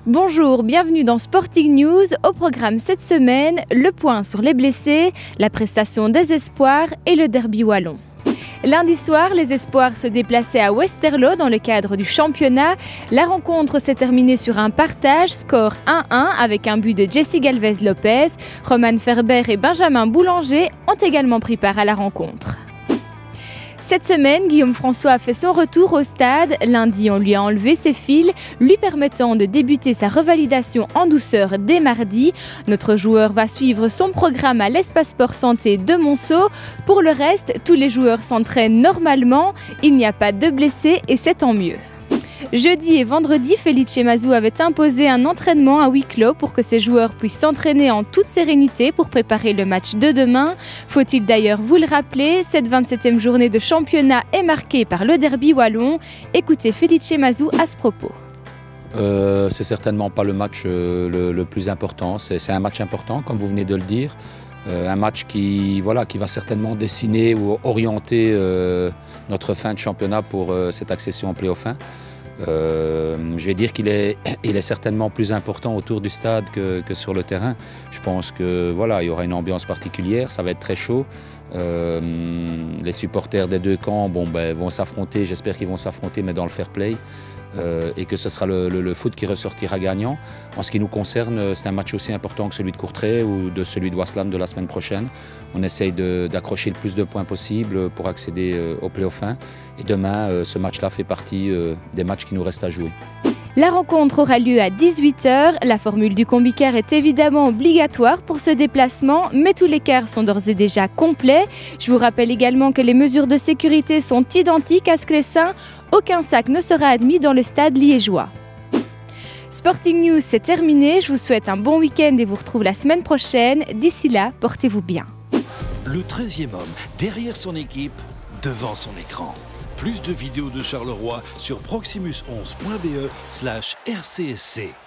Bonjour, bienvenue dans Sporting News. Au programme cette semaine, le point sur les blessés, la prestation des espoirs et le derby wallon. Lundi soir, les espoirs se déplaçaient à Westerlo dans le cadre du championnat. La rencontre s'est terminée sur un partage, score 1-1 avec un but de Jesse Galvez-Lopez. Roman Ferber et Benjamin Boulanger ont également pris part à la rencontre. Cette semaine, Guillaume François a fait son retour au stade. Lundi, on lui a enlevé ses fils, lui permettant de débuter sa revalidation en douceur dès mardi. Notre joueur va suivre son programme à l'Espace Sport Santé de Monceau. Pour le reste, tous les joueurs s'entraînent normalement. Il n'y a pas de blessés et c'est tant mieux. Jeudi et vendredi, Felice Mazou avait imposé un entraînement à huis clos pour que ses joueurs puissent s'entraîner en toute sérénité pour préparer le match de demain. Faut-il d'ailleurs vous le rappeler, cette 27e journée de championnat est marquée par le derby wallon. Écoutez Felice Mazou à ce propos. C'est certainement pas le match le plus important, c'est un match important comme vous venez de le dire. Un match qui va certainement dessiner ou orienter notre fin de championnat pour cette accession en play-off 1. Je vais dire qu'il est certainement plus important autour du stade que sur le terrain. Je pense que il y aura une ambiance particulière, ça va être très chaud. Les supporters des deux camps vont s'affronter, j'espère qu'ils vont s'affronter, mais dans le fair play. Et que ce sera le foot qui ressortira gagnant. En ce qui nous concerne, c'est un match aussi important que celui de Courtrai ou de celui de Waasland de la semaine prochaine. On essaye d'accrocher le plus de points possible pour accéder au play-off 1. Et demain, ce match-là fait partie des matchs qui nous restent à jouer. La rencontre aura lieu à 18 h. La formule du combi-car est évidemment obligatoire pour ce déplacement, mais tous les cars sont d'ores et déjà complets. Je vous rappelle également que les mesures de sécurité sont identiques à Sclessin. Aucun sac ne sera admis dans le stade liégeois. Sporting News, c'est terminé. Je vous souhaite un bon week-end et vous retrouve la semaine prochaine. D'ici là, portez-vous bien. Le 13e homme, derrière son équipe, devant son écran. Plus de vidéos de Charleroi sur proximus11.be/rcsc.